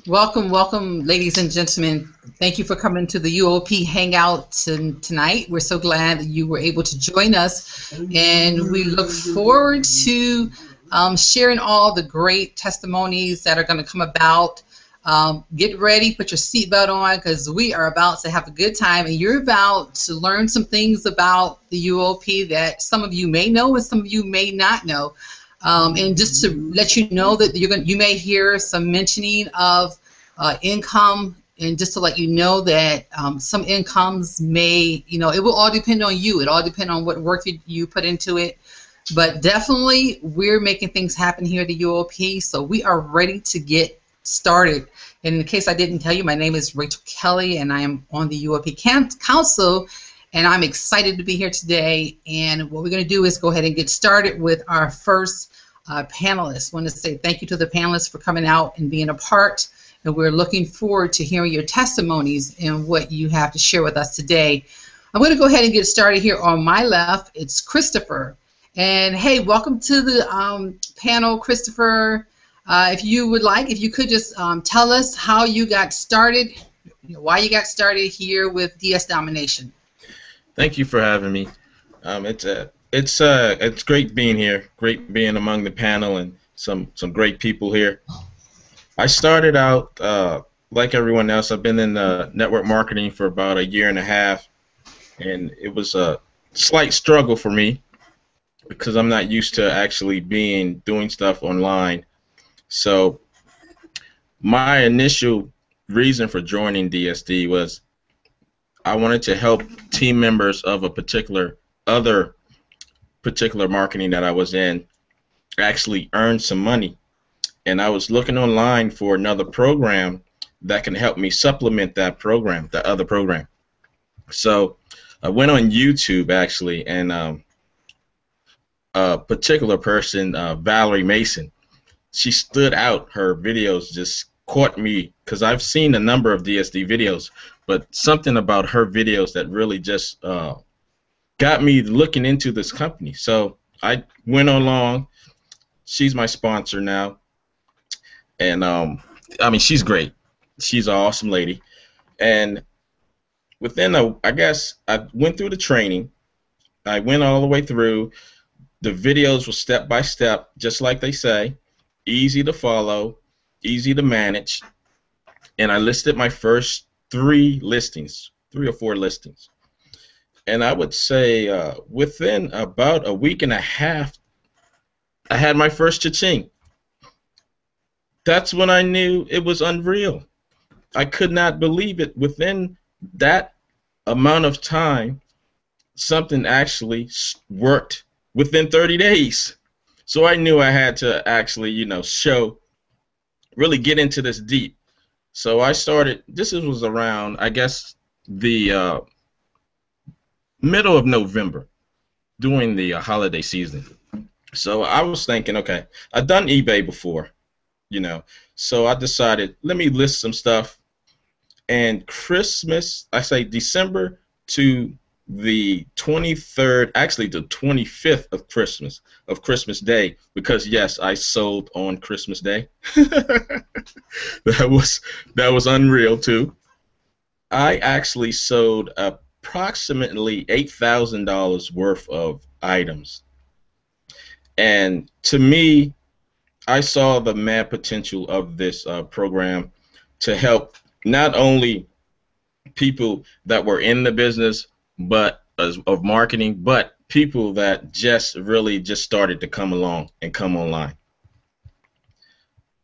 Welcome, welcome, ladies and gentlemen. Thank you for coming to the UOP Hangout tonight. We're so glad that you were able to join us, and we look forward to sharing all the great testimonies that are going to come about. Get ready, put your seatbelt on, because we are about to have a good time, and you're about to learn some things about the UOP that some of you may know and some of you may not know. And just to let you know that you may hear some mentioning of income, and just to let you know that some incomes may, it will all depend on you. It all depends on what work you put into it. But definitely, we're making things happen here at the UOP, so we are ready to get started. And in case I didn't tell you, my name is Rachel Kelly, and I am on the UOP Council. And I'm excited to be here today. And what we're going to do is go ahead and get started with our first panelist. I want to say thank you to the panelists for coming out and being a part. And we're looking forward to hearing your testimonies and what you have to share with us today. I'm going to go ahead and get started here. On my left, it's Christopher. And hey, welcome to the panel, Christopher. If you could just tell us how you got started, why you got started here with DS Domination. Thank you for having me. It's great being here. Great being among the panel and some great people here. I started out like everyone else. I've been in network marketing for about a year and a half, and it was a slight struggle for me because I'm not used to actually doing stuff online. So my initial reason for joining DSD was I wanted to help team members of a particular marketing that I was in actually earn some money. And I was looking online for another program that can help me supplement that program, the other program. So I went on YouTube actually, and a particular person, Valerie Mason, she stood out. Her videos just caught me because I've seen a number of DSD videos, but something about her videos that really just got me looking into this company. So I went along. She's my sponsor now, and I mean, she's great. She's an awesome lady. And within I guess I went through the training. I went all the way through. The videos were step by step, just like they say, easy to follow, easy to manage. And I listed my first three or four listings. And I would say within about a week and a half, I had my first cha-ching. That's when I knew it was unreal. I could not believe it. Within that amount of time, something actually worked within 30 days. So I knew I had to actually, really get into this deep. So I started, this was around, I guess, the middle of November, during the holiday season. So I was thinking, okay, I've done eBay before, so I decided, let me list some stuff. And December to the 23rd, actually the 25th of Christmas Day, because yes, I sold on Christmas Day. That was unreal too. I actually sold approximately $8,000 worth of items. And to me, I saw the mad potential of this program to help not only people that were in the business of marketing, but people that just started to come along and come online.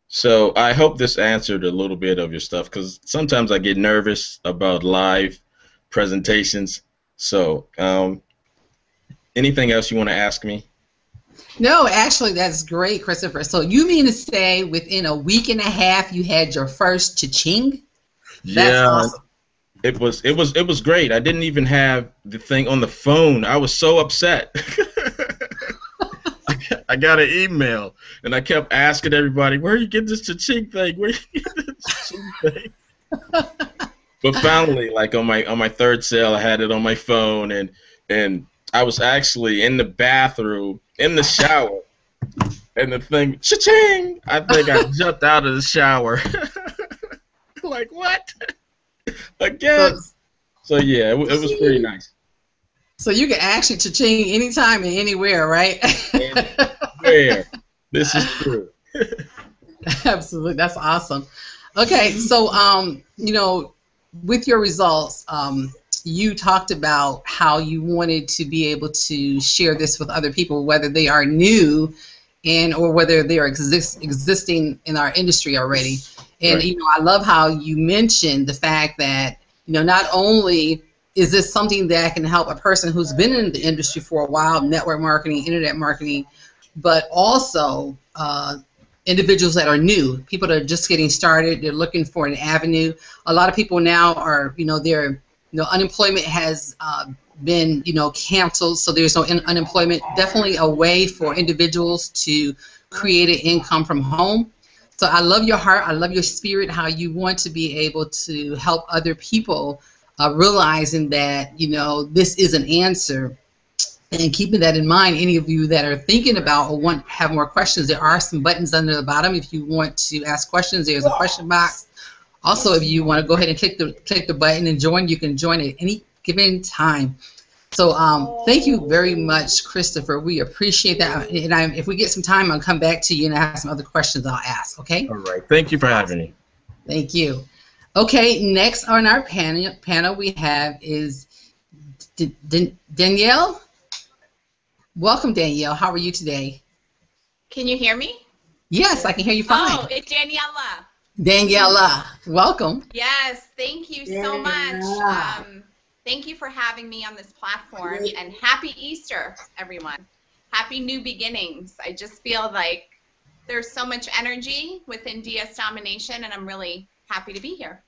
So I hope this answered a little bit of your stuff, because sometimes I get nervous about live presentations. So anything else you want to ask me? No, actually, that's great, Christopher. So you mean to say within a week and a half you had your first cha-ching? That's awesome. It was great. I didn't even have the thing on the phone. I was so upset. I got an email, and I kept asking everybody, where you get this cha-ching thing? Where you get this cha-ching thing? But finally, like on my third sale, I had it on my phone, and I was actually in the bathroom, in the shower, And the thing, cha-ching! I think I jumped out of the shower. Like, what? Again? So, So yeah, it was pretty nice. so you can actually cha-ching anytime and anywhere, right? Anywhere. This is true. Absolutely, that's awesome. Okay, so you know, with your results, you talked about how you wanted to be able to share this with other people, whether they are new and or whether they are existing in our industry already. And Right. you know, I love how you mentioned the fact that you know not only is this something that can help a person who's been in the industry for a while, network marketing, internet marketing, but also individuals that are new, people that are just getting started, they're looking for an avenue. A lot of people now are, you know, unemployment has been, you know, canceled, so there's no unemployment. Definitely a way for individuals to create an income from home. So I love your heart, I love your spirit, how you want to be able to help other people realizing that, you know, this is an answer. And keeping that in mind, any of you that are thinking about or want have more questions, there are some buttons under the bottom. If you want to ask questions, there's a question box. Also, if you want to go ahead and click the button and join, you can join at any given time. So thank you very much, Christopher. We appreciate that. And if we get some time, I'll come back to you and I have some other questions I'll ask, okay? All right. Thank you for having me. Thank you. Okay, next on our panel we have is Danielle. Welcome, Danielle. How are you today? Can you hear me? Yes, I can hear you fine. Oh, it's Daniela. Daniela, welcome. Yes, thank you so much. Thank you for having me on this platform, and happy Easter, everyone. Happy new beginnings. I just feel like there's so much energy within DS Domination, and I'm really happy to be here.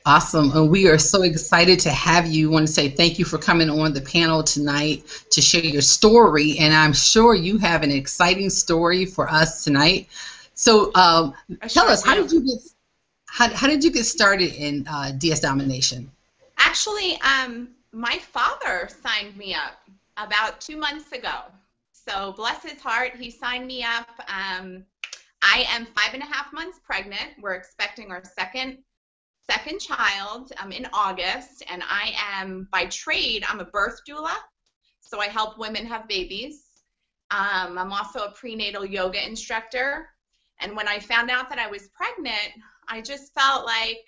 Awesome, and we are so excited to have you. I want to say thank you for coming on the panel tonight to share your story, and I'm sure you have an exciting story for us tonight. So tell us, how did you get started in DS Domination? Actually, my father signed me up about 2 months ago. So bless his heart, he signed me up. I am 5.5 months pregnant. We're expecting our second child in August, and I am, by trade, I'm a birth doula, so I help women have babies. I'm also a prenatal yoga instructor, and when I found out that I was pregnant, I just felt like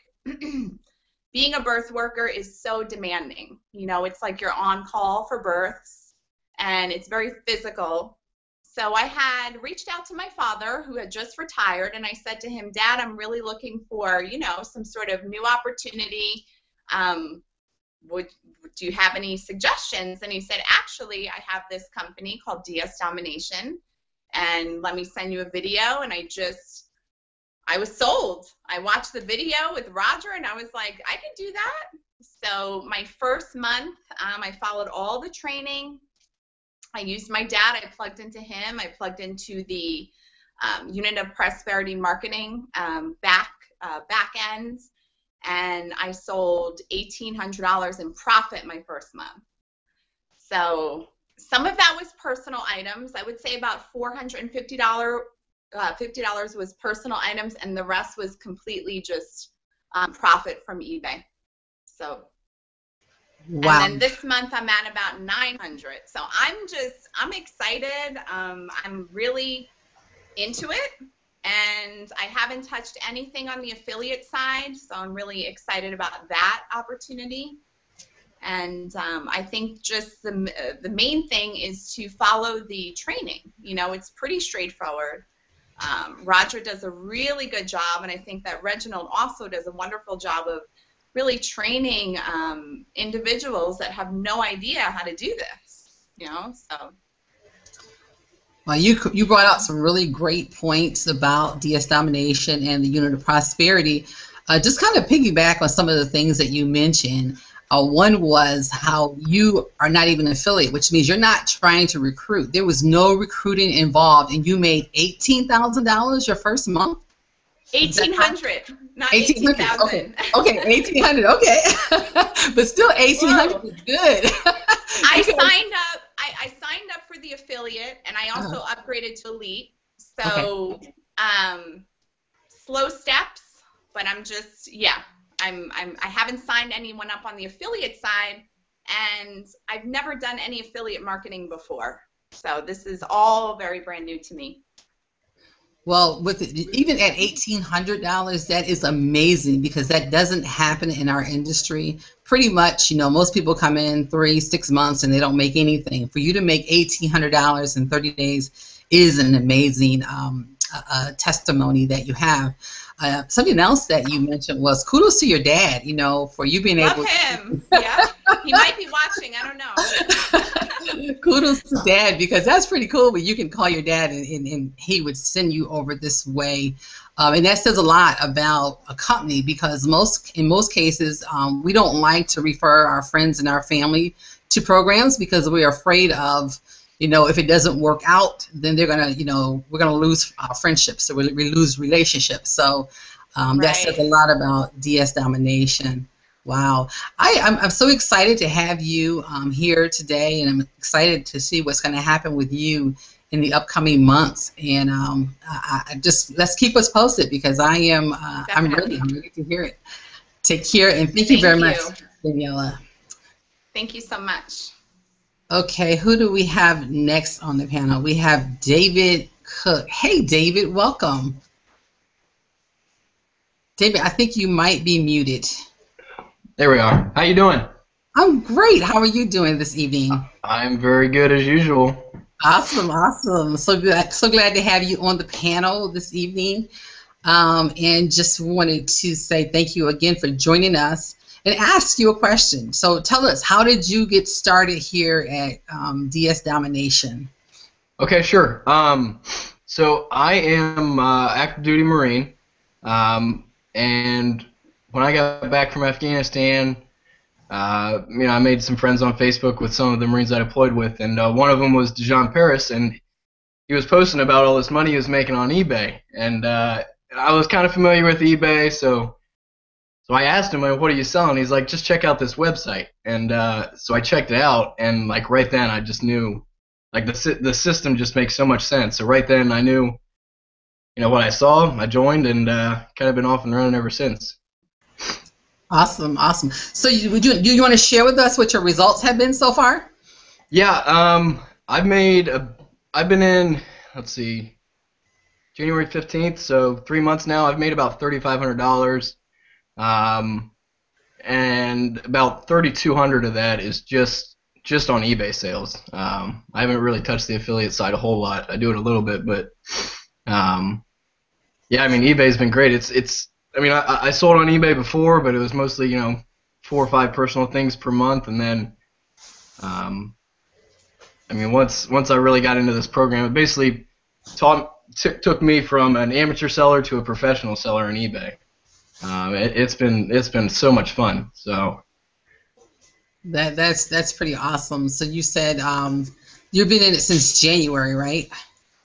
being a birth worker is so demanding. You know, it's like you're on call for births, and it's very physical. So I had reached out to my father, who had just retired, and I said to him, Dad, I'm really looking for, you know, some sort of new opportunity. Do you have any suggestions? And he said, actually, I have this company called DS Domination, and let me send you a video. And I was sold. I watched the video with Roger, and I was like, I can do that. So my first month, I followed all the training. I used my dad. I plugged into him. I plugged into the unit of prosperity marketing back end, and I sold $1,800 in profit my first month. So some of that was personal items. I would say about $450 was personal items, and the rest was completely just profit from eBay. So. Wow. And then this month I'm at about 900. So I'm excited. I'm really into it, and I haven't touched anything on the affiliate side, so I'm really excited about that opportunity. And I think just the main thing is to follow the training. You know, it's pretty straightforward. Roger does a really good job, and I think that Reginald also does a wonderful job of really training individuals that have no idea how to do this, you know, so. Well, you brought out some really great points about DS Domination and the Unit of Prosperity. Just kind of piggyback on some of the things that you mentioned. One was how you are not even an affiliate, which means you're not trying to recruit. There was no recruiting involved, and you made $18,000 your first month? 1,800, not 1,800. 18,000. Okay, 1,800. Okay, but still 1,800 is good. I signed up. I signed up for the affiliate, and I also upgraded to Elite. So, slow steps, but I'm just I haven't signed anyone up on the affiliate side, and I've never done any affiliate marketing before. So this is all very brand new to me. Well, even at $1,800, that is amazing because that doesn't happen in our industry. Pretty much, most people come in 3-6 months and they don't make anything. For you to make $1,800 in 30 days is an amazing testimony that you have. Something else that you mentioned was kudos to your dad, for you being able to. Love him. Yeah, he might be watching. I don't know. Kudos to dad because that's pretty cool when you can call your dad and he would send you over this way. And that says a lot about a company because in most cases, we don't like to refer our friends and our family to programs because we're afraid of, if it doesn't work out, then they're gonna, we're gonna lose our friendships, so we lose relationships. So that says a lot about DS Domination. Wow, I'm so excited to have you here today, and I'm excited to see what's going to happen with you in the upcoming months. And let's keep us posted because I'm ready. I'm ready to hear it. Take care, and thank you very much, Daniela. Thank you so much. Okay, who do we have next on the panel? We have David Cook. Hey, David, welcome. David, I think you might be muted. There we are. How you doing? I'm great. How are you doing this evening? I'm very good as usual. Awesome, awesome. So glad to have you on the panel this evening. And just wanted to say thank you again for joining us and ask you a question. So tell us, how did you get started here at DS Domination? Okay, sure. So I am active duty Marine, and when I got back from Afghanistan, I made some friends on Facebook with some of the Marines I deployed with, and one of them was Dijon Paris, and he was posting about all this money he was making on eBay, and I was kind of familiar with eBay, so I asked him, what are you selling? He's like, just check out this website, and so I checked it out, and like right then I just knew, like the system just makes so much sense. So right then I knew, what I saw, I joined, and kind of been off and running ever since. Awesome, awesome. So do you want to share with us what your results have been so far? Yeah, I've been in, let's see, January 15th, so 3 months now. I've made about $3,500, and about $3,200 of that is just on eBay sales. I haven't really touched the affiliate side a whole lot. I do it a little bit, but yeah, eBay's been great. I sold on eBay before, but it was mostly 4 or 5 personal things per month, and then once I really got into this program, it basically took me from an amateur seller to a professional seller on eBay. It's been so much fun. So that's pretty awesome. So you said you've been in it since January, right?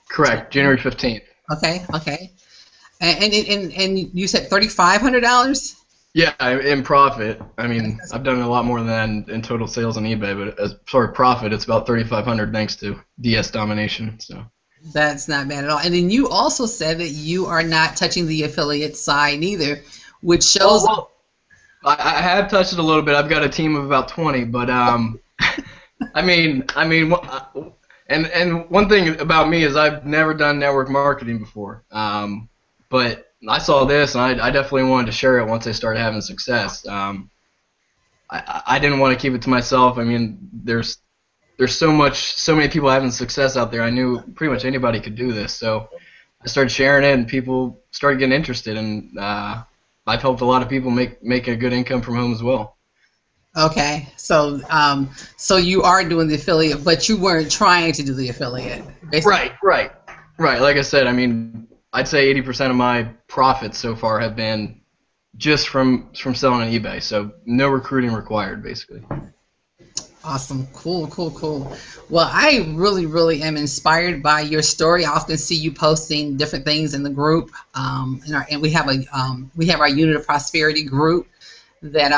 Correct, January 15th. Okay. And you said $3,500? Yeah, in profit. I've done a lot more than that in total sales on eBay, but as far as profit, it's about $3,500 thanks to DS Domination. So that's not bad at all. And then you also said that you are not touching the affiliate side either, which shows. Well, I have touched it a little bit. I've got a team of about 20, but and one thing about me is I've never done network marketing before. But I saw this, and I definitely wanted to share it once I started having success. I didn't want to keep it to myself. There's so many people having success out there. I knew pretty much anybody could do this, so I started sharing it, and people started getting interested, and I've helped a lot of people make a good income from home as well. Okay, so you are doing the affiliate, but you weren't trying to do the affiliate, basically. Right. Like I said, I'd say 80% of my profits so far have been just from selling on eBay, so no recruiting required, basically. Awesome. Cool, cool, cool. Well, I really, really am inspired by your story. I often see you posting different things in the group, and we have our Unit of Prosperity group that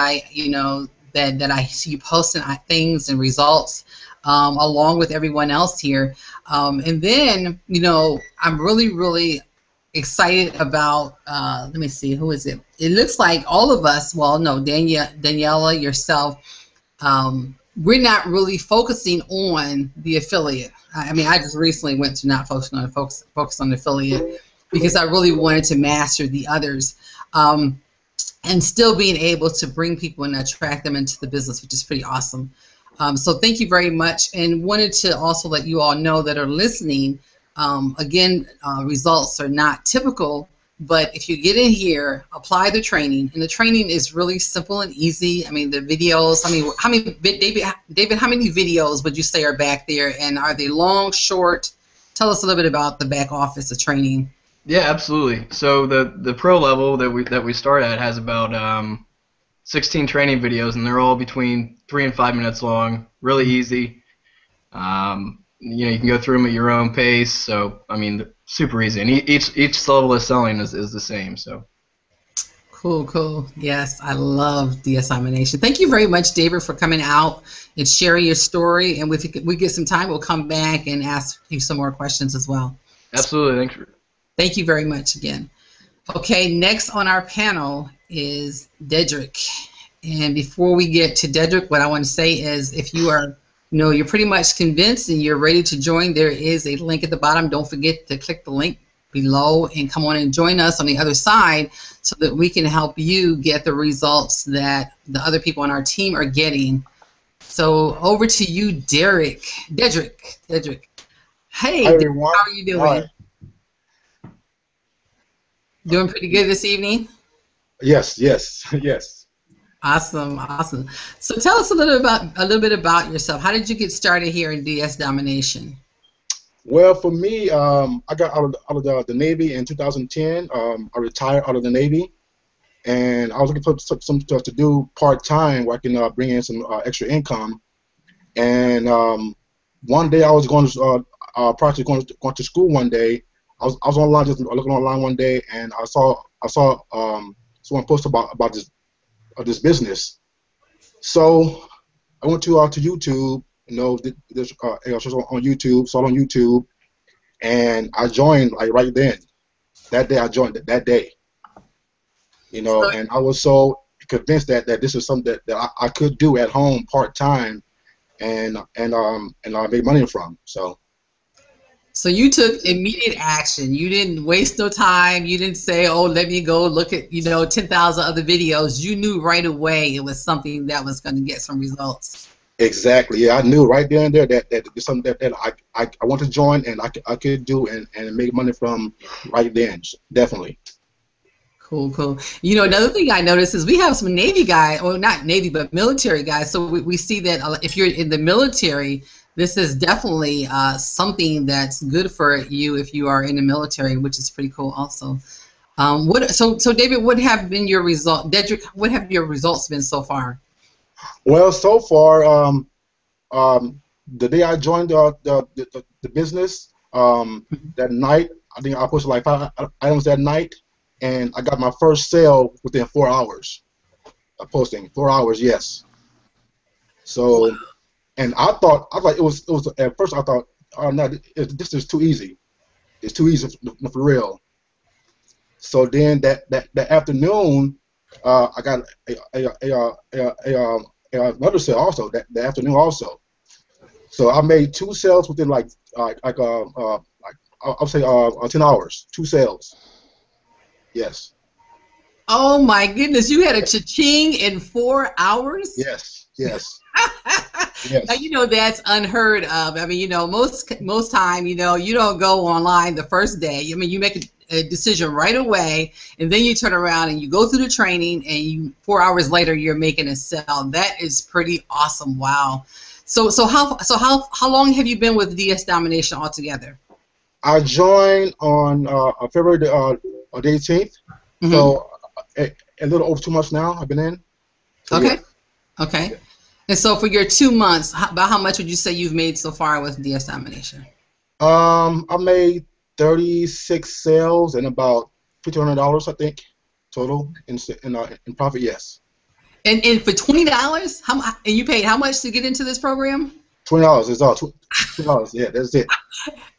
that I see you posting things and results, along with everyone else here. And then, I'm really, really excited about, let me see, who is it? It looks like all of us, well, no, Daniela, yourself, we're not really focusing on the affiliate. I mean, I just recently went to not focus on the affiliate because I really wanted to master the others, and still being able to bring people and attract them into the business, which is pretty awesome. So thank you very much, and wanted to also let you all know that are listening. Again, results are not typical, but if you get in here, apply the training, and the training is really simple and easy. I mean, the videos. I mean, David, how many videos would you say are back there, and are they long, short? Tell us a little bit about the back office of training. Yeah, absolutely. So the pro level that we start at has about 16 training videos, and they're all between 3 and 5 minutes long. Really easy. You can go through them at your own pace. So I mean, super easy. And each level of selling is the same. So. Cool, cool. Yes, I love DS Domination. Thank you very much, David, for coming out and sharing your story. And if we get some time, we'll come back and ask you some more questions as well. Absolutely. Thanks. Thank you very much again. Okay, next on our panel is Dedrick. And before we get to Dedrick, what I want to say is if you are, you're pretty much convinced and you're ready to join, there is a link at the bottom. Don't forget to click the link below and come on and join us on the other side so that we can help you get the results that the other people on our team are getting. So over to you, Dedrick. Hey, hi, everyone. How are you doing? Hi. Doing pretty good this evening? Yes. Awesome. So tell us a little bit about yourself. How did you get started here in DS Domination? Well, for me, I got out of the Navy in 2010. I retired out of the Navy, and I was looking for some stuff to do part-time where I can bring in some extra income. And one day I was going to school one day. I was online, just looking online one day, and I saw someone post about this business. So I went to YouTube. There's on YouTube, saw it on YouTube, and I joined like right then. That day I joined that day. And I was so convinced that this is something that I could do at home part time, and I made money from. So you took immediate action. You didn't waste no time. You didn't say, "Oh, let me go look at 10,000 other videos." You knew right away it was something that was going to get some results. Exactly. Yeah, I knew right there and there that it's something that I want to join and I could do and make money from right then. Definitely. Cool. Another thing I noticed is we have some Navy guys, or not Navy, but military guys. So we see that if you're in the military, this is definitely something that's good for you if you are in the military, which is pretty cool also. So David, what have been your results? Dedrick, what have your results been so far? Well, so far, the day I joined the business, that night, I think I posted like 5 items that night, and I got my first sale within 4 hours of posting. 4 hours, yes. So, and I thought it was at first I thought, oh no, this is too easy. It's too easy for real. So then that afternoon, I got another sale also that afternoon also. So I made 2 sales within I'll say 10 hours. 2 sales. Yes. Oh my goodness! You had a cha-ching in 4 hours? Yes. Yes. Now that's unheard of. I mean, most time, you don't go online the first day. I mean, you make a decision right away, and then you turn around and you go through the training, and 4 hours later you're making a sale. That is pretty awesome. Wow. So how long have you been with DS Domination altogether? I joined on February the 18th. Mm-hmm. So a little over 2 months now I've been in. So, okay. Yeah. Okay. And so for your 2 months, about how much would you say you've made so far with DS Domination? I made 36 sales and about $1,500, I think, total in profit. Yes. And for $20, and you paid how much to get into this program? $20 is all. $20. Yeah, that's it.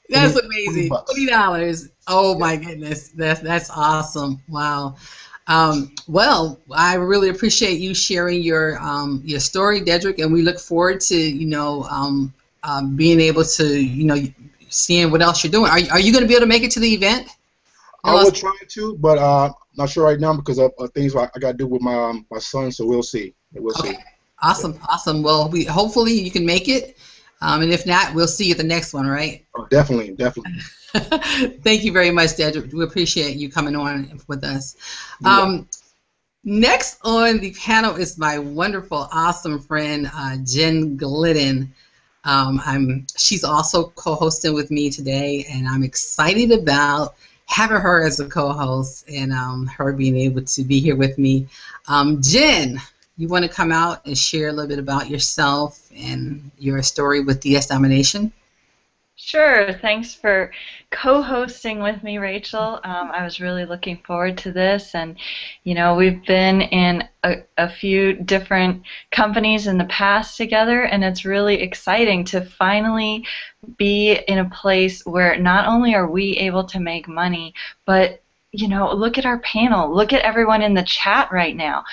That's 20 amazing. bucks. $20. Oh Yeah. my goodness, that's awesome. Wow. Well, I really appreciate you sharing your story, Dedrick, and we look forward to being able to seeing what else you're doing. Are you going to be able to make it to the event? I will try to, but not sure right now because of things I got to do with my son. So we'll see. We'll see. Awesome, Yeah. awesome. Well, hopefully you can make it, and if not, we'll see you at the next one, right? Oh, definitely, definitely. Thank you very much, Dedrick. We appreciate you coming on with us. Next on the panel is my wonderful, awesome friend, Jen Glidden. She's also co-hosting with me today, and I'm excited about having her as a co-host and her being able to be here with me. Jen, you want to come out and share a little bit about yourself and your story with DS Domination? Sure. Thanks for co-hosting with me, Rachel. I was really looking forward to this, and we've been in a few different companies in the past together, and it's really exciting to finally be in a place where not only are we able to make money, but look at our panel, look at everyone in the chat right now.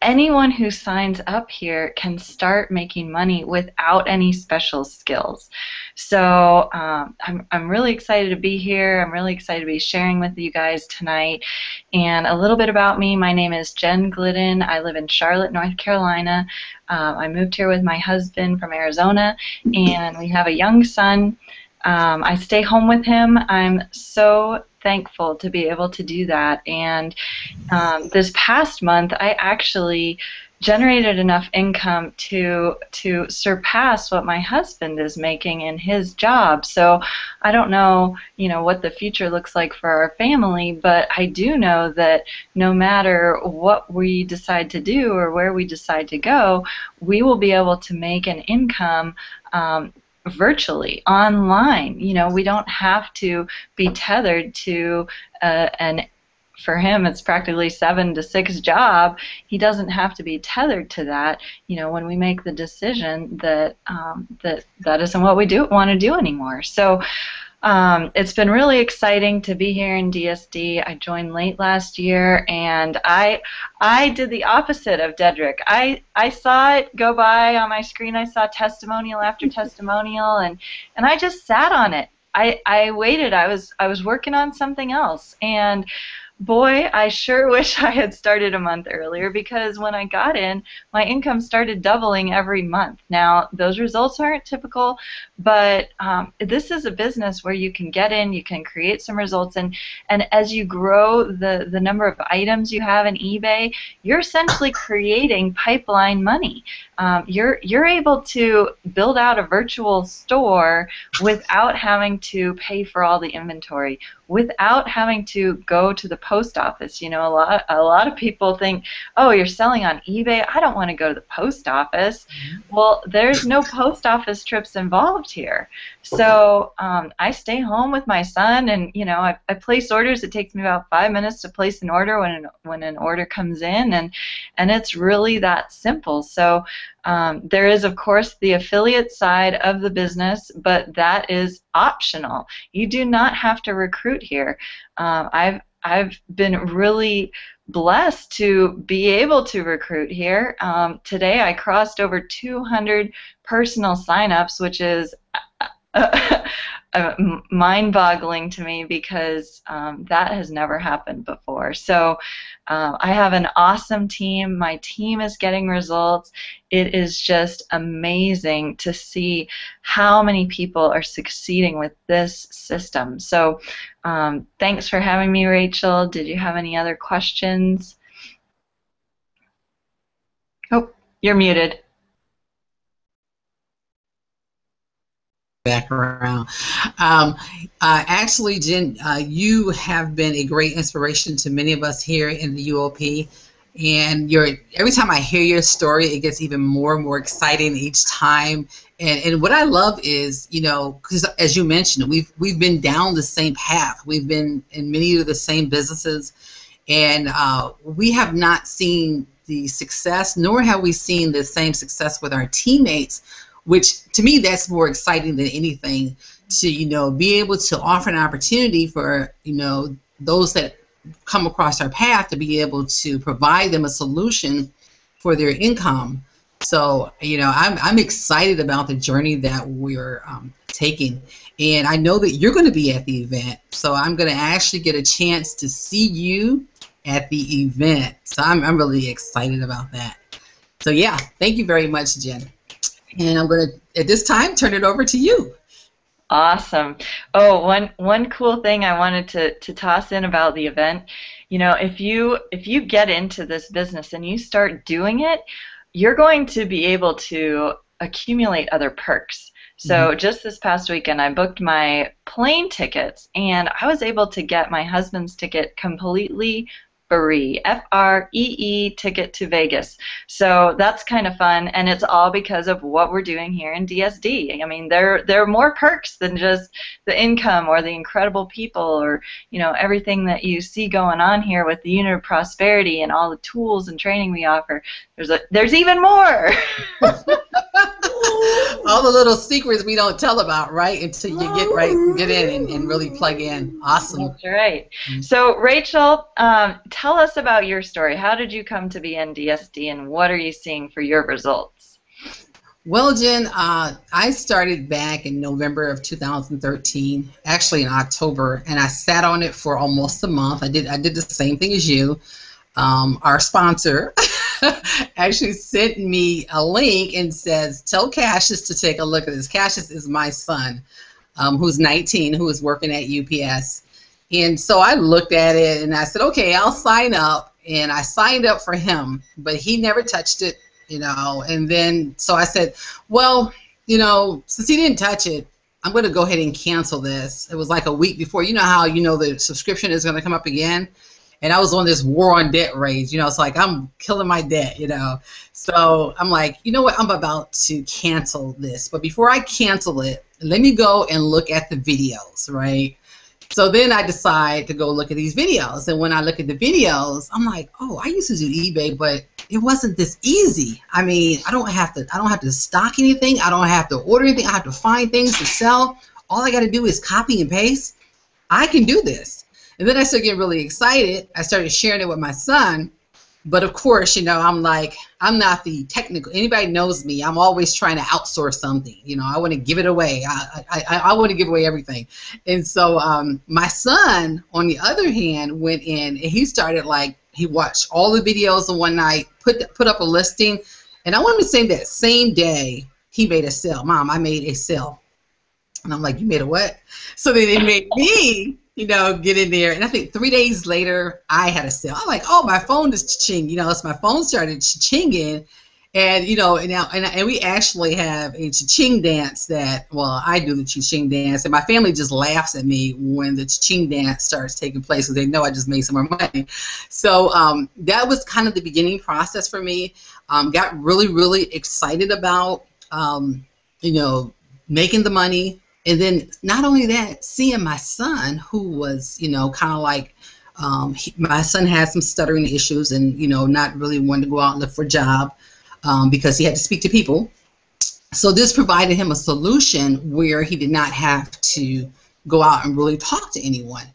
Anyone who signs up here can start making money without any special skills. So I'm really excited to be here. I'm really excited to be sharing with you guys tonight. And a little bit about me. My name is Jen Glidden. I live in Charlotte, North Carolina. I moved here with my husband from Arizona, and we have a young son. I stay home with him. I'm so thankful to be able to do that. And this past month, I actually generated enough income to surpass what my husband is making in his job. So I don't know, what the future looks like for our family, but I do know that no matter what we decide to do or where we decide to go, we will be able to make an income virtually, online. We don't have to be tethered to for him, it's practically 7 to 6 job. He doesn't have to be tethered to that. When we make the decision that that isn't what we want to do anymore. So it's been really exciting to be here in DSD. I joined late last year, and I did the opposite of Dedrick. I saw it go by on my screen. I saw testimonial after testimonial, and I just sat on it. I waited. I was working on something else, and boy, I sure wish I had started a month earlier, because when I got in, my income started doubling every month. Now, those results aren't typical, but this is a business where you can get in, you can create some results, and as you grow the number of items you have in eBay, you're essentially creating pipeline money. You're able to build out a virtual store without having to pay for all the inventory, without having to go to the post office. A lot of people think, oh, you're selling on eBay, I don't want to go to the post office. Well, there's no post office trips involved here. So I stay home with my son, and I place orders. It takes me about 5 minutes to place an order when an order comes in, and it's really that simple. So there is, of course, the affiliate side of the business, but that is optional. You do not have to recruit here. I've been really blessed to be able to recruit here. Today I crossed over 200 personal signups, which is mind-boggling to me, because that has never happened before. So I have an awesome team. My team is getting results. It is just amazing to see how many people are succeeding with this system. So thanks for having me, Rachel. Did you have any other questions? Oh, you're muted. Background. Actually, Jen, you have been a great inspiration to many of us here in the UOP, And every time I hear your story, it gets even more and more exciting each time. And what I love is, because as you mentioned, we've been down the same path. We've been in many of the same businesses, and we have not seen the success, nor have we seen the same success with our teammates, which to me that's more exciting than anything, to be able to offer an opportunity for those that come across our path to be able to provide them a solution for their income. So I'm excited about the journey that we're taking, and I know that you're going to be at the event, so I'm going to actually get a chance to see you at the event. So I'm really excited about that. So yeah, thank you very much, Jen. And I'm going to, at this time, turn it over to you. Awesome. Oh, one cool thing I wanted to toss in about the event, if you get into this business and you start doing it, you're going to be able to accumulate other perks. So just this past weekend, I booked my plane tickets, and I was able to get my husband's ticket completely free, F-R-E-E, ticket to Vegas. So that's kind of fun, and it's all because of what we're doing here in DSD. I mean, there are more perks than just the income or the incredible people or everything that you see going on here with the Unit of Prosperity and all the tools and training we offer. There's even more. All the little secrets we don't tell about, right? Until you get in and really plug in. Awesome. That's right. So Rachel, tell us about your story. How did you come to be in DSD, and what are you seeing for your results? Well, Jen, I started back in November of 2013, actually in October, and I sat on it for almost a month. I did the same thing as you. Our sponsor actually sent me a link and says, tell Cassius to take a look at this. Cassius is my son, who's 19, who is working at UPS. And so I looked at it and I said, okay, I'll sign up. And I signed up for him, but he never touched it, And then, so I said, well, since he didn't touch it, I'm going to go ahead and cancel this. It was like a week before. You know how the subscription is going to come up again? And I was on this war on debt rage, it's like I'm killing my debt, So I'm like, you know what, I'm about to cancel this. But before I cancel it, let me go and look at the videos, right? So then I decide to go look at these videos. And when I look at the videos, I'm like, oh, I used to do eBay, but it wasn't this easy. I mean, I don't have to stock anything. I don't have to order anything. I have to find things to sell. All I got to do is copy and paste. I can do this. And then I started getting really excited. I started sharing it with my son. But of course, I'm like, I'm not the technical. Anybody knows me. I'm always trying to outsource something. I want to give it away. I want to give away everything. And so my son, on the other hand, went in and he started he watched all the videos in one night, put up a listing. And I want to say that same day he made a sale. Mom, I made a sale. And I'm like, you made a what? So then it made me get in there. And I think 3 days later, I had a sale. I'm like, oh, my phone is cha-ching. So my phone started cha-chinging. And, and we actually have a cha-ching dance that, well, I do the cha-ching dance. And my family just laughs at me when the cha-ching dance starts taking place because they know I just made some more money. So that was kind of the beginning process for me. Got really, really excited about, making the money. And then not only that, seeing my son, who was, kind of like, my son had some stuttering issues and, not really wanting to go out and look for a job because he had to speak to people. So this provided him a solution where he did not have to go out and really talk to anyone.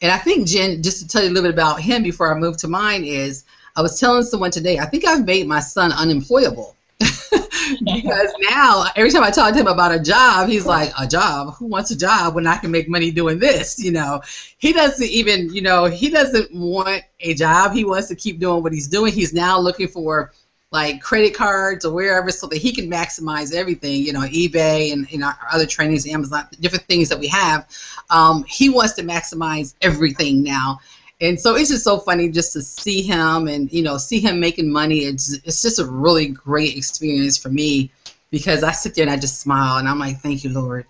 And I think, Jen, just to tell you a little bit about him before I move to mine is, I was telling someone today, I think I've made my son unemployable. Because now, every time I talk to him about a job, he's like, a job? Who wants a job when I can make money doing this? He doesn't even, he doesn't want a job. He wants to keep doing what he's doing. He's now looking for, credit cards or wherever so that he can maximize everything, eBay and our other trainings, Amazon, different things that we have. He wants to maximize everything now. And so it's just so funny just to see him and, see him making money. It's just a really great experience for me because I sit there and I just smile and I'm like, thank you, Lord.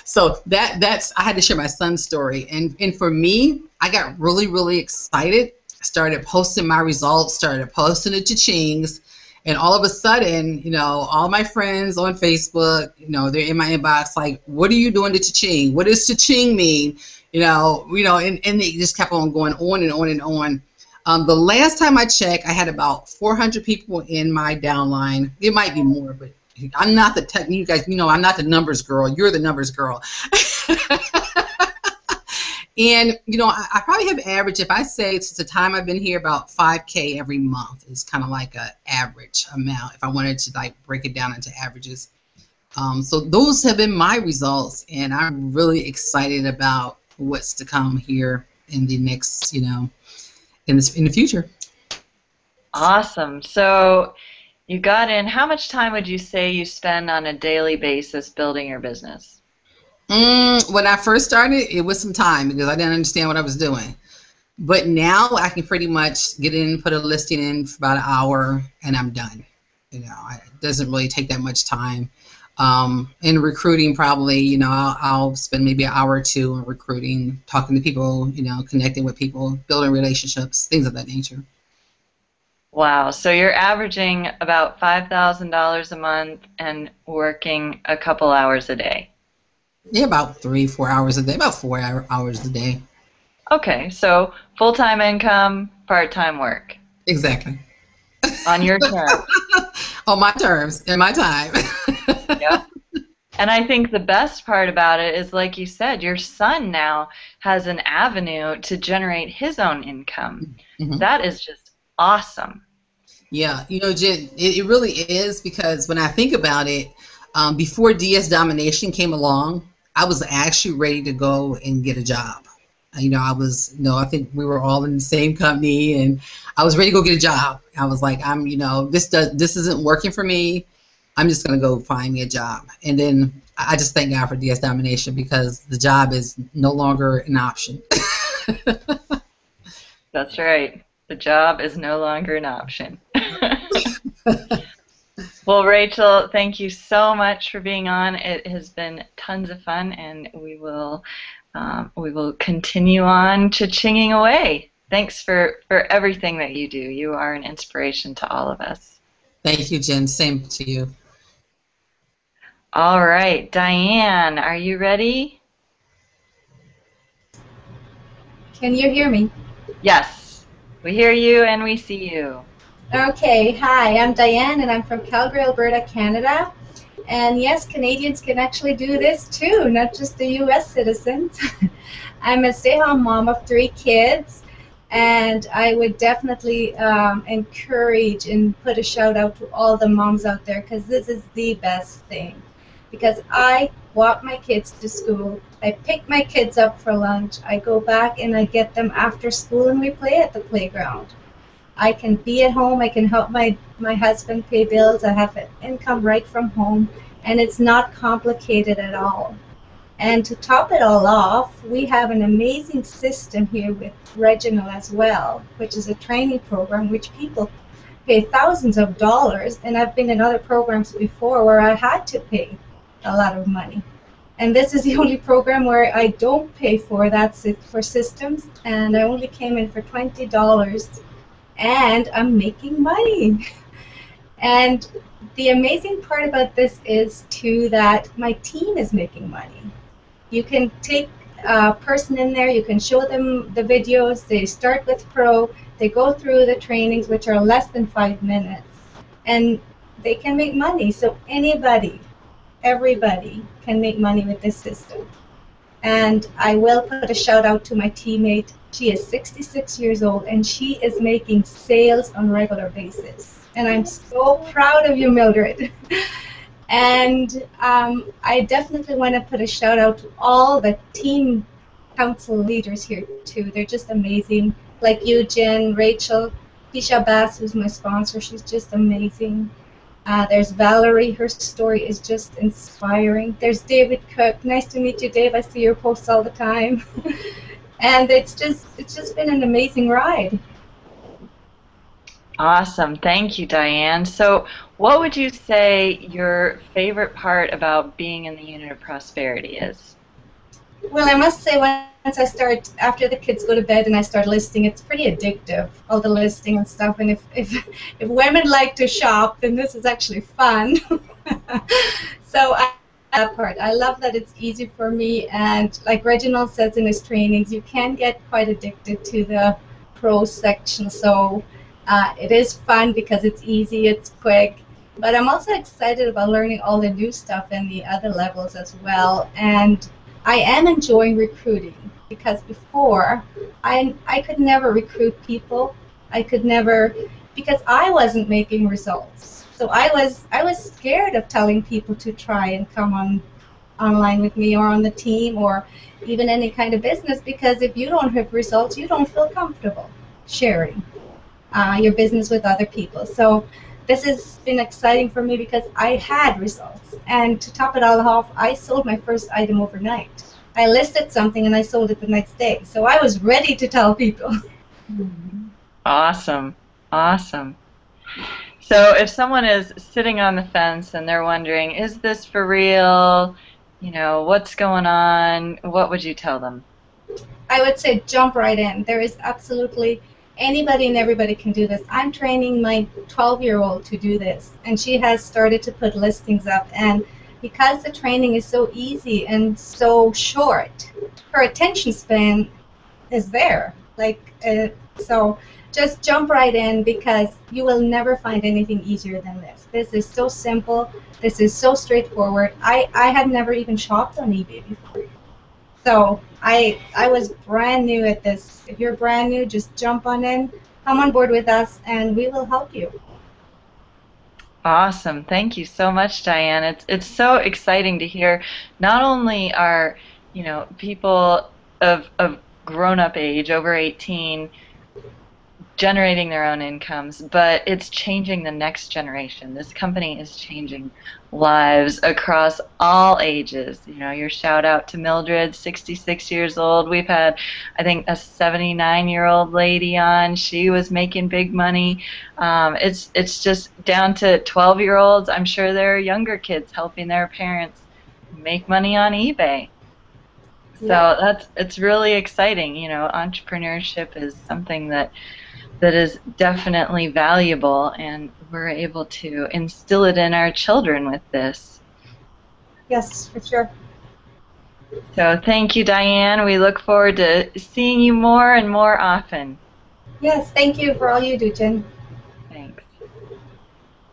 So that's I had to share my son's story. And for me, I got really, really excited. started posting my results, started posting the cha-chings, and all of a sudden, you know, all my friends on Facebook, you know, they're in my inbox like, what are you doing to cha-ching? What does cha-ching mean? And they just kept on going on and on and on. The last time I checked, I had about 400 people in my downline. It might be more, but I'm not the tech. You guys, you know, I'm not the numbers girl. You're the numbers girl. And, you know, I probably have averaged, if I say since the time I've been here, about 5K every month is kind of like an average amount if I wanted to like break it down into averages. So those have been my results, and I'm really excited about what's to come here in the next, you know, in the future. Awesome. So you got in. How much time would you say you spend on a daily basis building your business? When I first started, it was some time because I didn't understand what I was doing. But now I can pretty much get in, put a listing in for about an hour, and I'm done. You know, it doesn't really take that much time. In recruiting, probably, you know, I'll spend maybe an hour or two in recruiting, talking to people, you know, connecting with people, building relationships, things of that nature. Wow. So you're averaging about $5,000 a month and working a couple hours a day. Yeah, about 3-4 hours a day, about 4 hours a day. Okay, so full-time income, part-time work. Exactly. On your terms. On my terms, in my time. Yep. And I think the best part about it is, like you said, your son now has an avenue to generate his own income. Mm-hmm. That is just awesome. Yeah, you know, Jen, it really is, because when I think about it, before DS Domination came along, I was actually ready to go and get a job. You know, I think we were all in the same company, and I was ready to go get a job. I was like, this isn't working for me. I'm just going to go find me a job. And then I just thank God for DS Domination, because the job is no longer an option. That's right. The job is no longer an option. Well, Rachel, thank you so much for being on. It has been tons of fun, and we will continue on cha-chinging away. Thanks for everything that you do. You are an inspiration to all of us. Thank you, Jen. Same to you. All right, Diane, are you ready? Can you hear me? Yes, we hear you and we see you. Okay, hi, I'm Diane, and I'm from Calgary, Alberta, Canada. And yes, Canadians can actually do this too, not just the U.S. citizens. I'm a stay-at-home mom of 3 kids, and I would definitely encourage and put a shout-out to all the moms out there, because this is the best thing. Because I walk my kids to school, I pick my kids up for lunch, I go back and I get them after school, and we play at the playground. I can be at home, I can help my husband pay bills, I have an income right from home, and it's not complicated at all. And to top it all off, we have an amazing system here with Reginald as well, which is a training program which people pay thousands of dollars, and I've been in other programs before where I had to pay a lot of money. And this is the only program where I don't pay for that, for systems, and I only came in for $20. And I'm making money. And the amazing part about this is too that my team is making money. You can take a person in there, you can show them the videos, they start with Pro, they go through the trainings, which are less than 5 minutes, and they can make money. So anybody, everybody can make money with this system. And I will put a shout out to my teammate. She is 66 years old, and she is making sales on a regular basis. And I'm so proud of you, Mildred. And I definitely want to put a shout out to all the team council leaders here too. They're just amazing. Like you, Jen, Rachel, Keisha Bass, who's my sponsor. She's just amazing. There's Valerie. Her story is just inspiring. There's David Cook. Nice to meet you, Dave. I see your posts all the time. And it's just been an amazing ride. Awesome. Thank you, Diane. So what would you say your favorite part about being in the Unit of Prosperity is? Well, I must say, once I start, after the kids go to bed and I start listing, it's pretty addictive, all the listing and stuff. And if women like to shop, then this is actually fun. So that part, I love that it's easy for me. And like Reginald says in his trainings, you can get quite addicted to the pro section. So it is fun because it's easy, it's quick. But I'm also excited about learning all the new stuff in the other levels as well. And I am enjoying recruiting because before I could never recruit people. I could never, because I wasn't making results. So I was scared of telling people to try and come online with me or on the team or even any kind of business, because if you don't have results, you don't feel comfortable sharing your business with other people. So this has been exciting for me because I had results. And to top it all off, I sold my first item overnight. I listed something and I sold it the next day. So I was ready to tell people. Awesome. Awesome. So if someone is sitting on the fence and they're wondering, is this for real? You know, what's going on? What would you tell them? I would say jump right in. There is absolutely anybody and everybody can do this. I'm training my 12-year-old to do this, and she has started to put listings up. And because the training is so easy and so short, her attention span is there. So just jump right in because you will never find anything easier than this. This is so simple. This is so straightforward. I had never even shopped on eBay before. So I was brand new at this. If you're brand new, just jump on in, come on board with us, and we will help you. Awesome. Thank you so much, Diane. It's so exciting to hear not only are, people of grown-up age, over 18, generating their own incomes, but it's changing the next generation. This company is changing lives across all ages. Your shout out to Mildred, 66 years old. We've had, I think, a 79-year-old lady on. She was making big money. It's just down to 12-year-olds. I'm sure there are younger kids helping their parents make money on eBay. So it's really exciting. Entrepreneurship is something that is definitely valuable, and we're able to instill it in our children with this. Yes, for sure. So thank you, Diane. We look forward to seeing you more and more often. Yes, thank you for all you do, Jen. Thanks.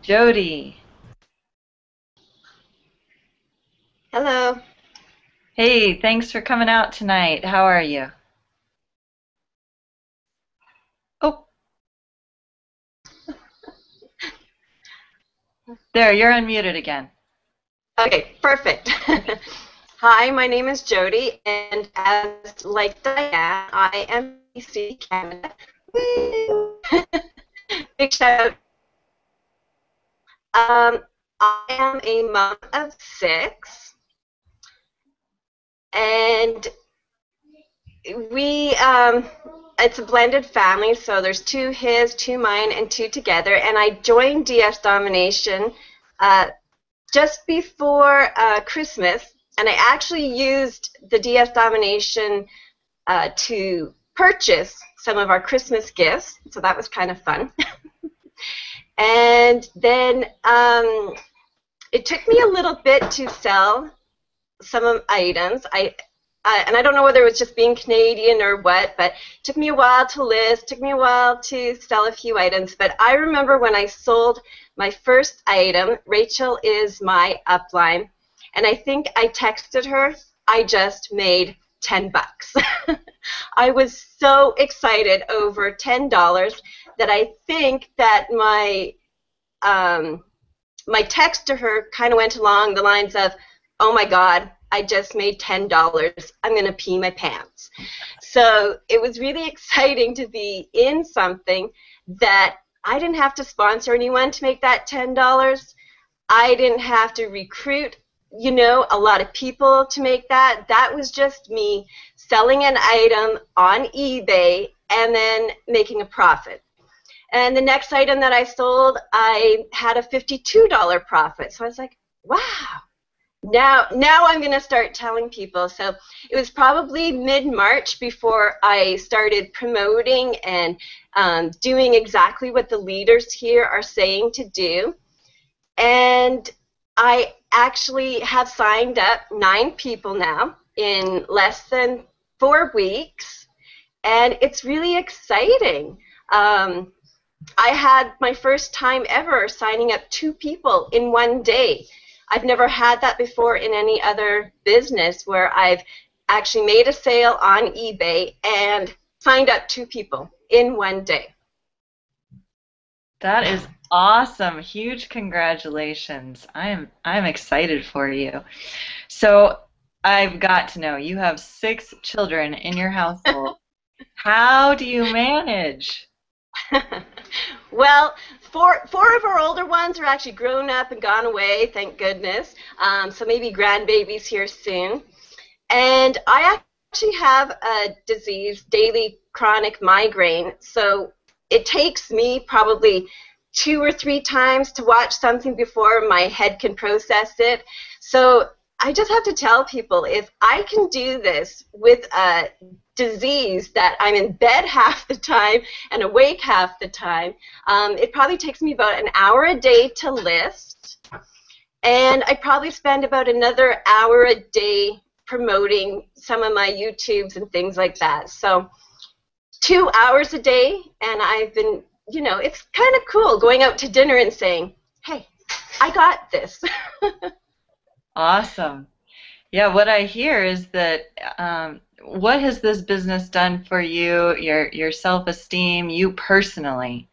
Jody. Hello. Hey, thanks for coming out tonight. How are you? Oh. There, you're unmuted again. Okay, perfect. Hi, my name is Jody, and like Diane, I am BC, Canada. Big shout out. I am a mom of 6, and it's a blended family, so there's 2 his, 2 mine, and 2 together, and I joined DS Domination just before Christmas, and I actually used the DS Domination to purchase some of our Christmas gifts, so that was kind of fun. And then it took me a little bit to sell some items. And I don't know whether it was just being Canadian or what, but it took me a while to list, took me a while to sell a few items. But I remember when I sold my first item, Rachel is my upline, and I think I texted her, I just made $10. I was so excited over $10 that I think that my text to her kind of went along the lines of, oh my God, I just made $10. I'm going to pee my pants. So it was really exciting to be in something that I didn't have to sponsor anyone to make that $10. I didn't have to recruit, a lot of people to make that. That was just me selling an item on eBay and then making a profit. And the next item that I sold, I had a $52 profit. So I was like, wow. Now I'm going to start telling people. So it was probably mid-March before I started promoting and doing exactly what the leaders here are saying to do. And I actually have signed up 9 people now in less than 4 weeks, and it's really exciting. I had my first time ever signing up 2 people in one day. I've never had that before in any other business where I've actually made a sale on eBay and signed up 2 people in one day. That is awesome. Huge congratulations. I'm excited for you. So I've got to know, you have 6 children in your household. How do you manage? Well, four of our older ones are actually grown up and gone away, thank goodness. So maybe grandbabies here soon. And I actually have a disease, daily chronic migraine. So it takes me probably 2 or 3 times to watch something before my head can process it. So I just have to tell people, if I can do this with a disease that I'm in bed half the time and awake half the time, it probably takes me about an hour a day to list, and I probably spend about another hour a day promoting some of my YouTubes and things like that. So 2 hours a day, and I've been, you know, it's kind of cool going out to dinner and saying, hey, I got this. Awesome. Yeah, what I hear is that what has this business done for you, your self-esteem, you personally?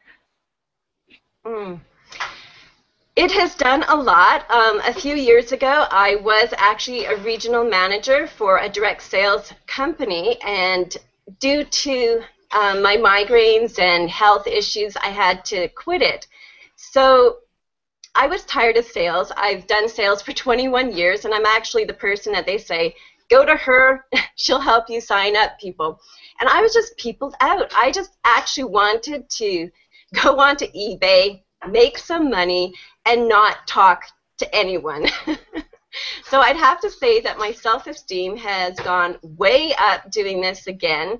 It has done a lot. A few years ago, I was actually a regional manager for a direct sales company, and due to my migraines and health issues, I had to quit it. So I was tired of sales. I've done sales for 21 years, and I'm actually the person that they say, go to her, she'll help you sign up people. And I was just peopled out. I just actually wanted to go onto eBay, make some money, and not talk to anyone. So I'd have to say that my self-esteem has gone way up doing this again.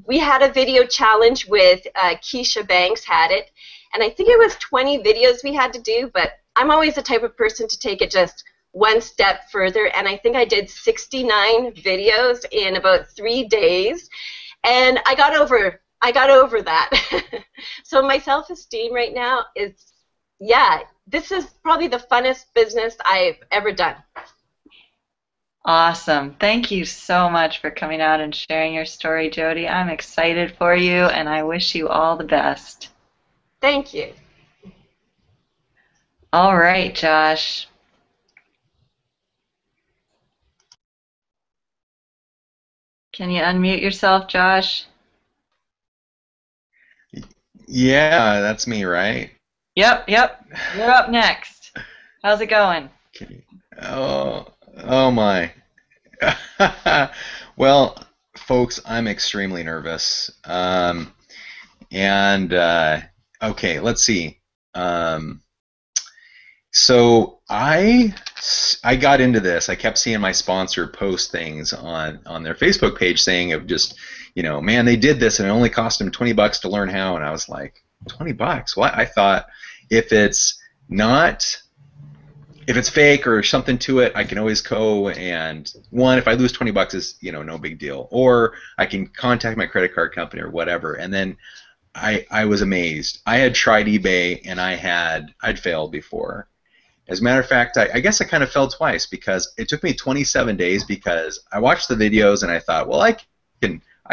We had a video challenge with Keisha Banks had it, and I think it was 20 videos we had to do, but I'm always the type of person to take it just one step further, and I think I did 69 videos in about 3 days, and I got over that. So my self-esteem right now is, yeah, this is probably the funnest business I've ever done. Awesome. Thank you so much for coming out and sharing your story, Jody. I'm excited for you, and I wish you all the best. Thank you. All right, Josh. Can you unmute yourself, Josh? Yeah, that's me, right? Yep. You're up next. How's it going? Okay. Oh my. Well, folks, I'm extremely nervous. Okay, let's see. So I got into this. I kept seeing my sponsor post things on their Facebook page saying of just, you know, man, they did this and it only cost them $20 to learn how, and I was like, $20? What? I thought if it's fake or something to it, I can always go and if I lose $20 is, you know, no big deal, or I can contact my credit card company or whatever. And then I was amazed. I had tried eBay and I'd failed before. As a matter of fact, I guess I kind of failed twice because it took me 27 days because I watched the videos and I thought, well, I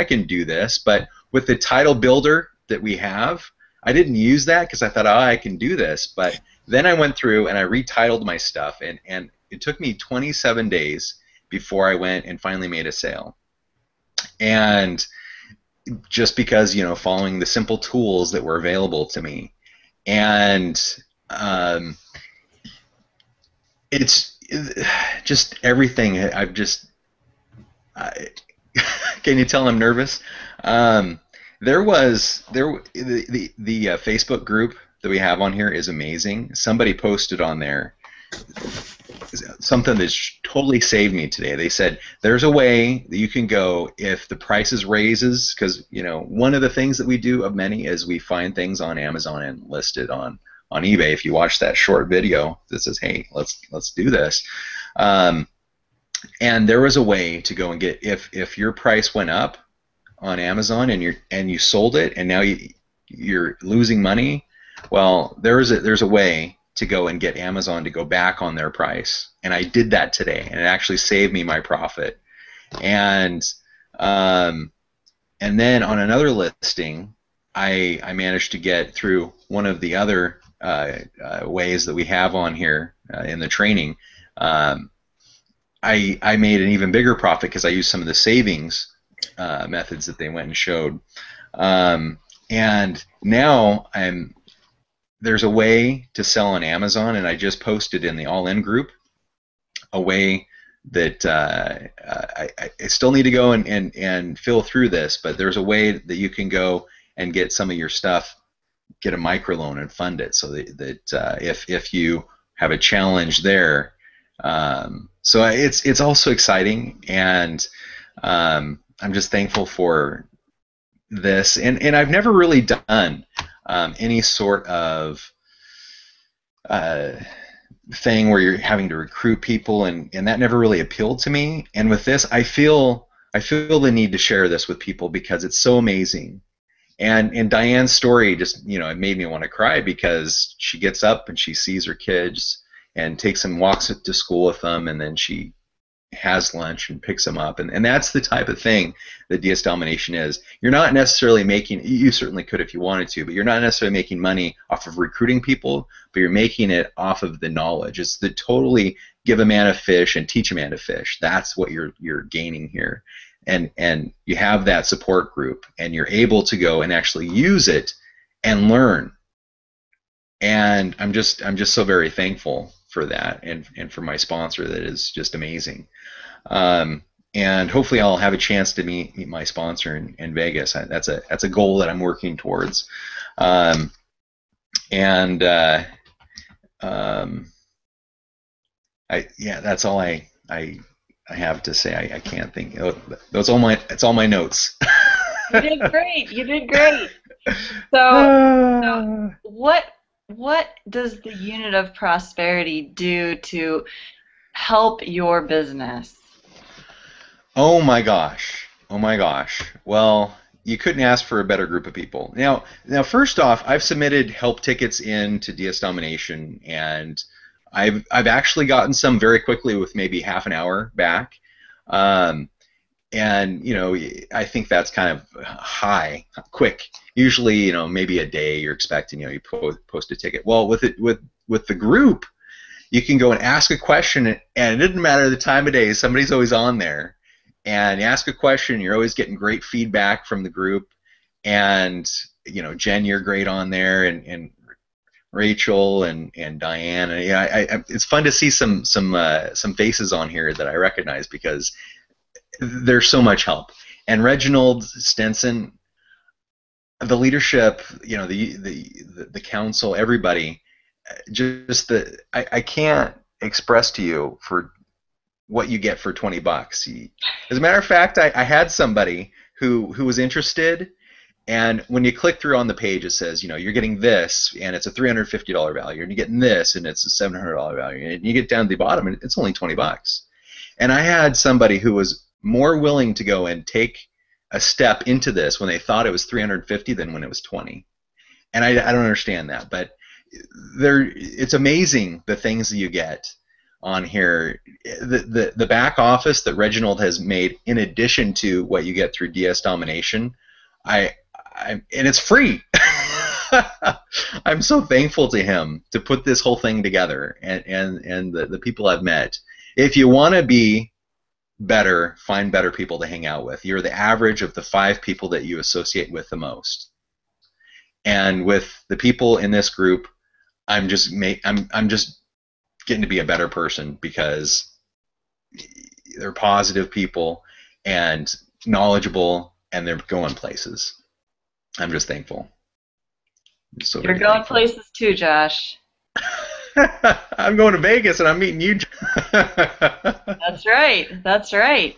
can do this, but with the title builder that we have, I didn't use that because I thought, oh, I can do this. But then I went through and I retitled my stuff, and it took me 27 days before I went and finally made a sale. And just because, you know, following the simple tools that were available to me. And it's just everything. Can you tell I'm nervous? The Facebook group that we have on here is amazing. Somebody posted on there something that's totally saved me today. They said there's a way that you can go if the prices raises, because one of the things that we do of many is we find things on Amazon and list it on eBay. If you watch that short video that says, hey, let's do this, and there was a way to go and get, if your price went up on Amazon and you sold it and now you're losing money, well, there's a way to go and get Amazon to go back on their price, and I did that today, and it actually saved me my profit. And then on another listing, I managed to get through one of the other ways that we have on here in the training. I made an even bigger profit because I used some of the savings methods that they went and showed, and now there's a way to sell on Amazon, and I just posted in the All-In group a way that I still need to go and fill through this, but there's a way that you can go and get some of your stuff, get a microloan and fund it, so that if you have a challenge there, so it's also exciting, and I'm just thankful for this, and I've never really done any sort of thing where you're having to recruit people, and that never really appealed to me. And with this, I feel the need to share this with people because it's so amazing. And Diane's story just, it made me want to cry, because she gets up and she sees her kids and takes them, walks to school with them, and then she has lunch and picks them up, and that's the type of thing that DS Domination is. You're not necessarily making, you certainly could if you wanted to, but you're not necessarily making money off of recruiting people, but you're making it off of the knowledge. It's the totally give a man a fish and teach a man to fish. That's what you're gaining here, and you have that support group, and you're able to go and actually use it and learn. And I'm just so very thankful for that, and for my sponsor that is just amazing. And hopefully I'll have a chance to meet my sponsor in Vegas. That's a goal that I'm working towards. That's all I have to say. I can't think. It's all my notes. You did great. You did great. So what does the unit of prosperity do to help your business? Oh my gosh. Well, you couldn't ask for a better group of people. Now first off, I've submitted help tickets into DS Domination, and I've actually gotten some very quickly with maybe half an hour back. And I think that's kind of quick. Usually, maybe a day you're expecting. You post a ticket. Well, with the group, you can go and ask a question, and it doesn't matter the time of day. Somebody's always on there, and you ask a question. You're always getting great feedback from the group, and Jen, you're great on there, and Rachel and Diane. And it's fun to see some faces on here that I recognize, because there's so much help. And Reginald Stenson, the leadership, the council, everybody, I can't express to you for what you get for $20. As a matter of fact, I had somebody who was interested, and when you click through on the page, it says, you're getting this, and it's a $350 value, and you're getting this, and it's a $700 value, and you get down to the bottom, and it's only $20. And I had somebody who was more willing to go and take a step into this when they thought it was $350 than when it was $20. And I don't understand that, but it's amazing the things that you get on here. The back office that Reginald has made, in addition to what you get through DS Domination, and it's free. I'm so thankful to him to put this whole thing together, and the people I've met. If you want to be better, find better people to hang out with. You're the average of the 5 people that you associate with the most. And with the people in this group, I'm just getting to be a better person, because they're positive people and knowledgeable, and they're going places. I'm just thankful. You're going places too, Josh. I'm going to Vegas and I'm meeting you. That's right. That's right.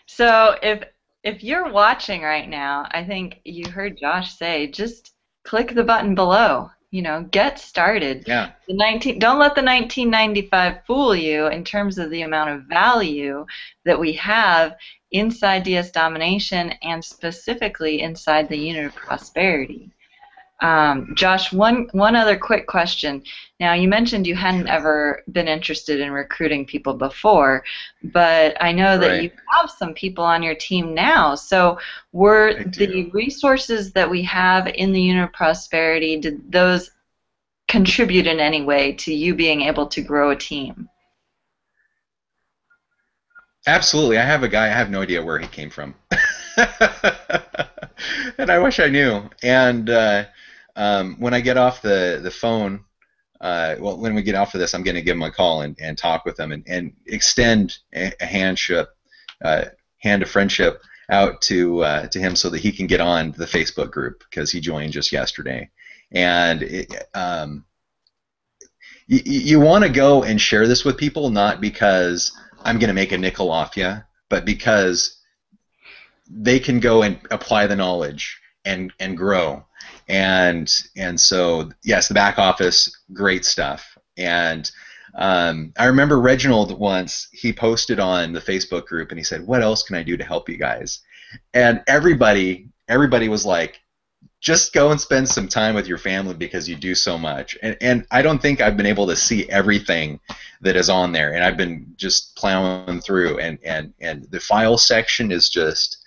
So if you're watching right now, I think you heard Josh say, just click the button below. You know, get started. Yeah. Don't let the 1995 fool you in terms of the amount of value that we have inside DS Domination and specifically inside the unit of prosperity. Josh, one other quick question. Now, you mentioned you hadn't ever been interested in recruiting people before, but I know that you have some people on your team now. So were the resources that we have in the Unit of Prosperity, did those contribute in any way to you being able to grow a team? Absolutely. I have a guy, I have no idea where he came from. And I wish I knew. And when I get off the phone, well, when we get off of this, I'm going to give him a call and talk with him and extend a hand of friendship out to him so that he can get on the Facebook group because he joined just yesterday. And you want to go and share this with people, not because I'm going to make a nickel off you, but because they can go and apply the knowledge and grow. And so, yes, the back office, great stuff. And I remember Reginald once, he posted on the Facebook group and he said, what else can I do to help you guys? And everybody was like, just go and spend some time with your family because you do so much. And I don't think I've been able to see everything that is on there. And I've been just plowing through. And the file section is just,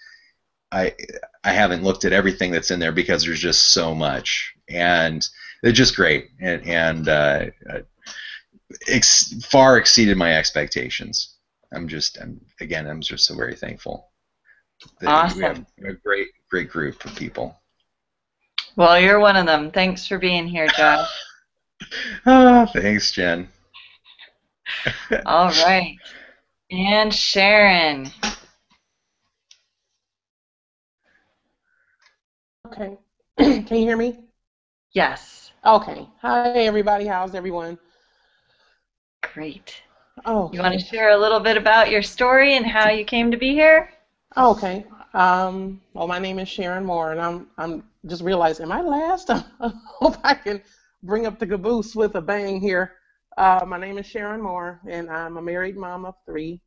I haven't looked at everything that's in there because there's just so much. And they're just great. And far exceeded my expectations. I'm just so very thankful that awesome. We have a great group of people. Well, you're one of them. Thanks for being here, Josh. Thanks, Jen. All right. And Sharon. Okay. Can you hear me? Yes. Okay. Hi, everybody. How's everyone? Great. Oh. You want to share a little bit about your story and how you came to be here? Okay. Well, my name is Sharon Moore, and I'm just realized, am I last? I hope I can bring up the caboose with a bang here. My name is Sharon Moore, and I'm a married mom of 3.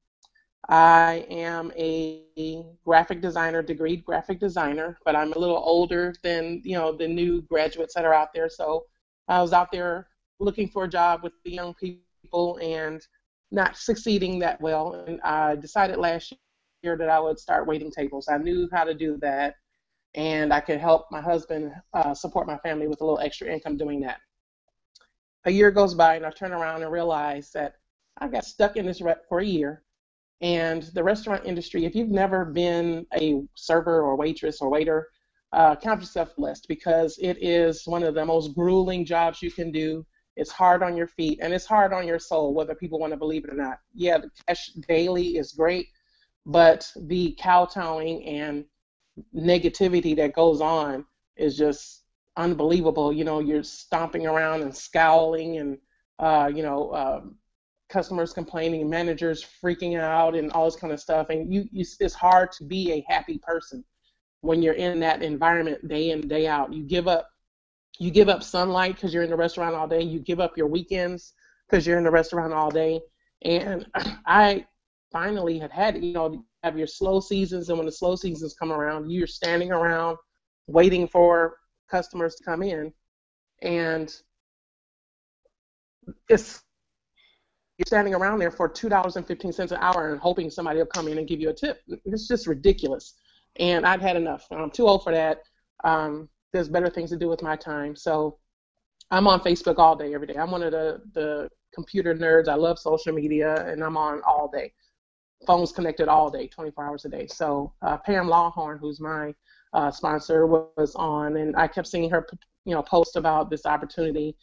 I am a graphic designer, degreed graphic designer, but I'm a little older than the new graduates that are out there. So I was out there looking for a job with the young people and not succeeding that well. And I decided last year that I would start waiting tables. I knew how to do that, and I could help my husband support my family with a little extra income doing that. A year goes by, and I turn around and realize that I got stuck in this rut for a year. And the restaurant industry, if you've never been a server or waitress or waiter, count yourself blessed, because it is one of the most grueling jobs you can do. It's hard on your feet, and it's hard on your soul, whether people want to believe it or not. Yeah, the cash daily is great, but the kowtowing and negativity that goes on is just unbelievable. You're stomping around and scowling and, customers complaining, managers freaking out, and all this kind of stuff. And it's hard to be a happy person when you're in that environment day in, day out. You give up sunlight because you're in the restaurant all day. You give up your weekends because you're in the restaurant all day. And I finally had have your slow seasons, and when the slow seasons come around, you're standing around waiting for customers to come in, and you're standing around there for $2.15 an hour and hoping somebody will come in and give you a tip. It's just ridiculous. And I'd had enough. I'm too old for that. There's better things to do with my time. So I'm on Facebook all day, every day. I'm one of the computer nerds. I love social media, and I'm on all day. Phones connected all day, 24 hours a day. So Pam Lawhorn, who's my sponsor, was on, and I kept seeing her post about this opportunity.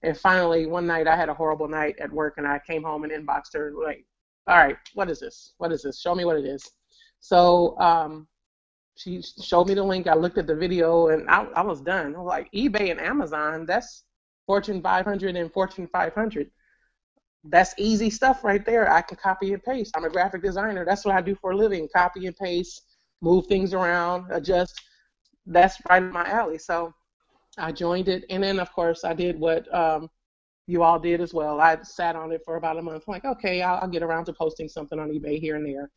And finally, one night, I had a horrible night at work, and I came home and inboxed her like, all right, what is this? What is this? Show me what it is. So she showed me the link. I looked at the video, and I was done. I was like, eBay and Amazon, that's Fortune 500 and Fortune 500. that's easy stuff right there. I can copy and paste. I'm a graphic designer. That's what I do for a living. Copy and paste, move things around, adjust. That's right in my alley. So I joined it. And then, of course, I did what you all did as well. I sat on it for about a month. I'm like, okay, I'll get around to posting something on eBay here and there.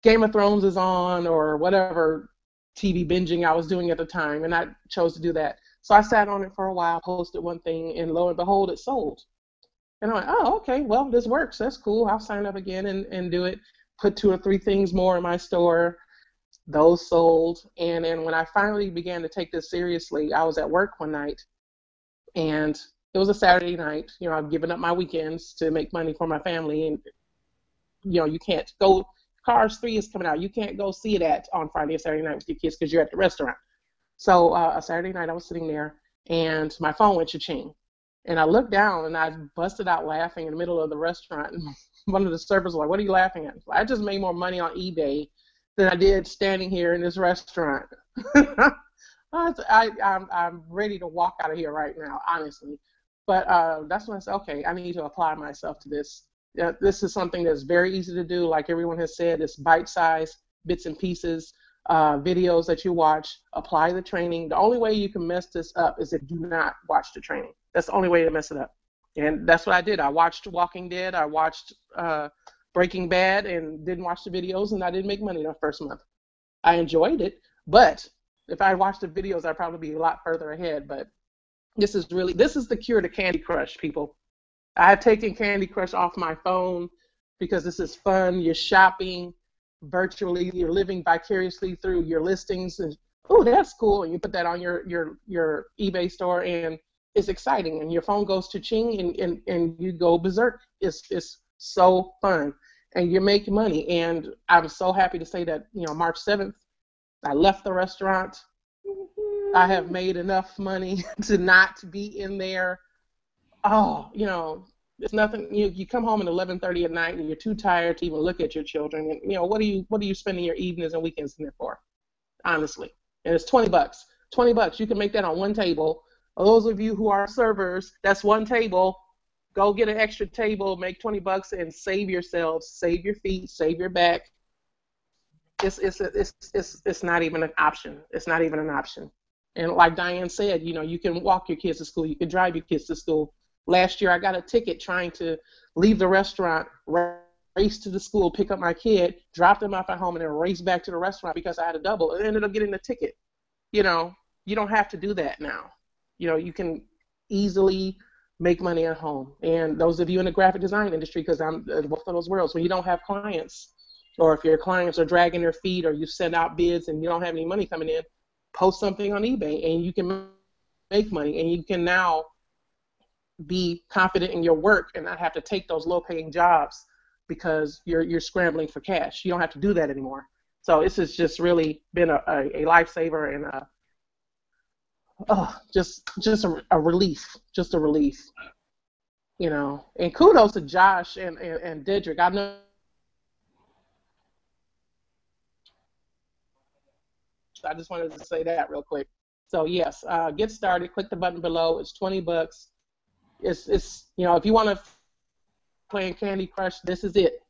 Game of Thrones is on, or whatever TV binging I was doing at the time, and I chose to do that. So I sat on it for a while, posted one thing, and lo and behold, it sold. And I'm like, oh, okay, well, this works. That's cool. I'll sign up again and do it. Put 2 or 3 things more in my store. Those sold. And then when I finally began to take this seriously, I was at work one night, and it was a Saturday night. You know, I've given up my weekends to make money for my family, and you know, you can't go. Cars 3 is coming out. You can't go see it on Friday or Saturday night with your kids because you're at the restaurant. So a Saturday night I was sitting there, and my phone went cha-ching. And I looked down, and I busted out laughing in the middle of the restaurant. And one of the servers was like, what are you laughing at? I just made more money on eBay than I did standing here in this restaurant. I'm ready to walk out of here right now, honestly. But that's when I said, okay, I need to apply myself to this. This is something that's very easy to do. Like everyone has said, it's bite-sized bits and pieces, videos that you watch, apply the training. The only way you can mess this up is if you do not watch the training. That's the only way to mess it up. And that's what I did. I watched Walking Dead, I watched Breaking Bad, and didn't watch the videos, and I didn't make money the first month. I enjoyed it, but if I watched the videos, I'd probably be a lot further ahead. But this is the cure to Candy Crush, people. I have taken Candy Crush off my phone because this is fun. You're shopping virtually. You're living vicariously through your listings. And oh, that's cool. And you put that on your eBay store, and it's exciting. And your phone goes to ching, and you go berserk. It's so fun, and you make money. And I'm so happy to say that, you know, March 7th, I left the restaurant. I have made enough money to not be in there. Oh, you know, it's nothing. You come home at 11:30 at night, and you're too tired to even look at your children. And you know, what are you spending your evenings and weekends in there for? Honestly, and it's $20. $20. You can make that on one table. Those of you who are servers, that's one table. Go get an extra table, make $20, and save yourselves, save your feet, save your back. It's not even an option. It's not even an option. And like Diane said, you know, you can walk your kids to school, you can drive your kids to school. Last year I got a ticket trying to leave the restaurant, race to the school, pick up my kid, drop them off at home, and then race back to the restaurant because I had a double and ended up getting the ticket. You know, you don't have to do that now. You know, you can easily make money at home. And those of you in the graphic design industry, because I'm both of those worlds, when you don't have clients, or if your clients are dragging their feet, or you send out bids and you don't have any money coming in, post something on eBay and you can make money, and you can now be confident in your work and not have to take those low-paying jobs because you're scrambling for cash. You don't have to do that anymore. So this has just really been a lifesaver and just a relief, just a relief, you know. And kudos to Josh and Dedrick. I know. I just wanted to say that real quick. So yes, get started. Click the button below. It's $20. It's you know, if you want to play Candy Crush, this is it.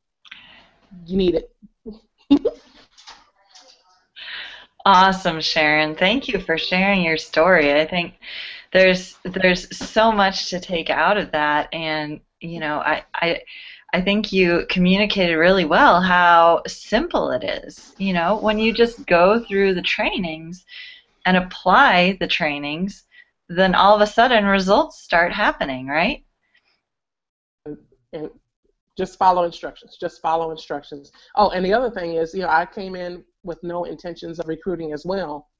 You need it. Awesome, Sharon. Thank you for sharing your story. I think there's so much to take out of that, and you know, I think you communicated really well how simple it is. You know, when you just go through the trainings and apply the trainings, then all of a sudden results start happening, right? And just follow instructions. Just follow instructions. Oh, and the other thing is, you know, I came in with no intentions of recruiting as well.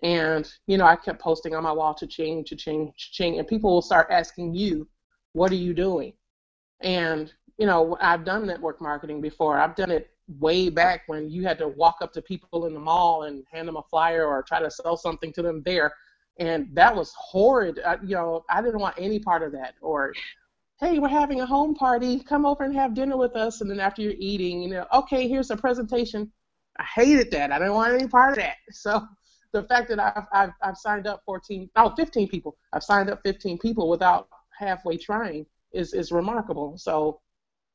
And, you know, I kept posting on my wall to ching, and people will start asking you, what are you doing? And, you know, I've done network marketing before. I've done it way back when you had to walk up to people in the mall and hand them a flyer or try to sell something to them there. And that was horrid. You know, I didn't want any part of that. Or, hey, we're having a home party. Come over and have dinner with us. And then after you're eating, you know, okay, here's a presentation. I hated that. I didn't want any part of that. So the fact that I've signed up 15 people. I've signed up 15 people without halfway trying. is remarkable. So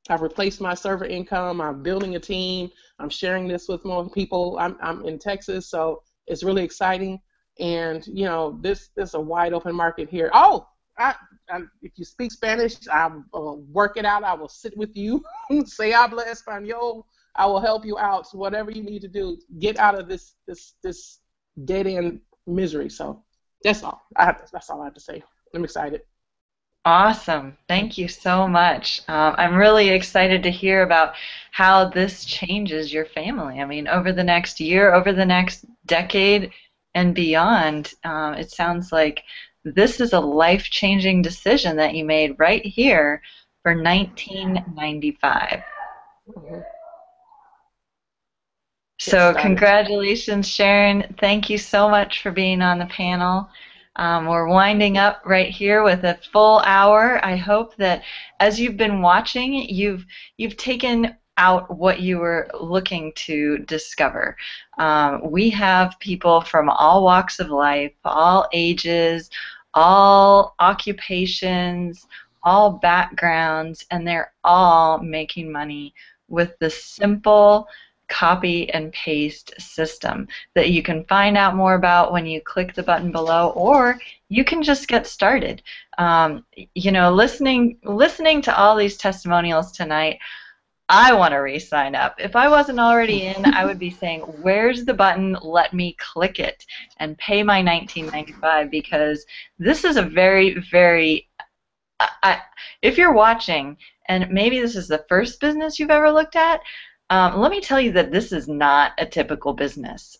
I've replaced my server income. I'm building a team. I'm sharing this with more people. I'm in Texas, so it's really exciting. And you know, this is a wide open market here. Oh, if you speak Spanish, I will work it out. I will sit with you. Se habla español. I will help you out. So whatever you need to do, get out of this dead end misery. So that's all. That's all I have to say. I'm excited. Awesome. Thank you so much. I'm really excited to hear about how this changes your family. I mean, over the next year, over the next decade and beyond, it sounds like this is a life-changing decision that you made right here for 1995. Mhm. So congratulations, Sharon. Thank you so much for being on the panel. We're winding up right here with a full hour. I hope that as you've been watching, you've taken out what you were looking to discover. We have people from all walks of life, all ages, all occupations, all backgrounds, and they're all making money with the simple copy and paste system that you can find out more about when you click the button below, or you can just get started. You know, listening to all these testimonials tonight, I want to re-sign up. If I wasn't already in, I would be saying, where's the button? Let me click it and pay my $19.95, because this is a very, very if you're watching and maybe this is the first business you've ever looked at, let me tell you that this is not a typical business.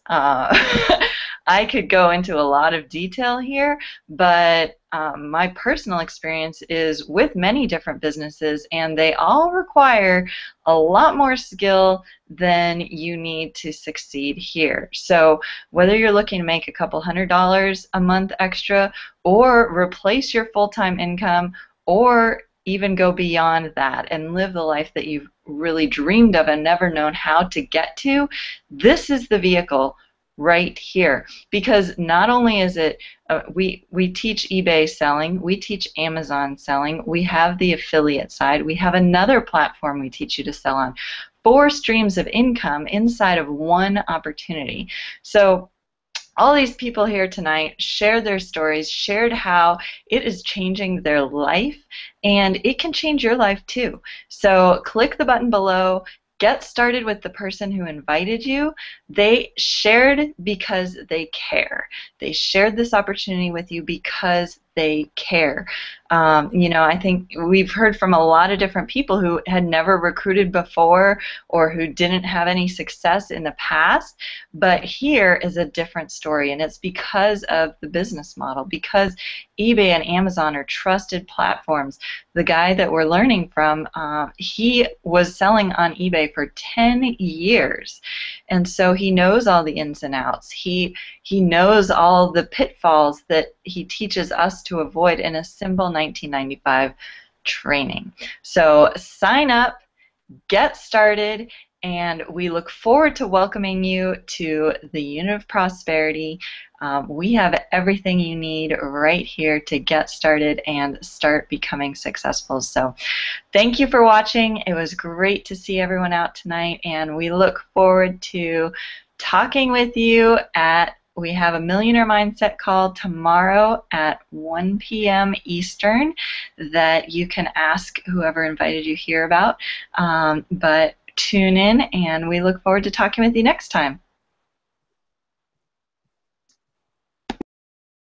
I could go into a lot of detail here, but my personal experience is with many different businesses, and they all require a lot more skill than you need to succeed here. So whether you're looking to make a couple $100 a month extra, or replace your full-time income, or even go beyond that and live the life that you've really dreamed of and never known how to get to, this is the vehicle right here. Because not only is it, we teach eBay selling, we teach Amazon selling, we have the affiliate side, we have another platform we teach you to sell on. 4 streams of income inside of one opportunity. So all these people here tonight shared their stories, shared how it is changing their life, and it can change your life too. So click the button below, get started with the person who invited you. They shared because they care. They shared this opportunity with you because they care. You know, I think we've heard from a lot of different people who had never recruited before or who didn't have any success in the past, but here is a different story, and it's because of the business model, because eBay and Amazon are trusted platforms. The guy that we're learning from, he was selling on eBay for 10 years, and so he knows all the ins and outs. He knows all the pitfalls that he teaches us to avoid in a simple 1995 training. So sign up, get started, and we look forward to welcoming you to the Unit of Prosperity. We have everything you need right here to get started and start becoming successful. So thank you for watching. It was great to see everyone out tonight, and we look forward to talking with you we have a Millionaire Mindset call tomorrow at 1 p.m. Eastern that you can ask whoever invited you here about. But tune in, and we look forward to talking with you next time.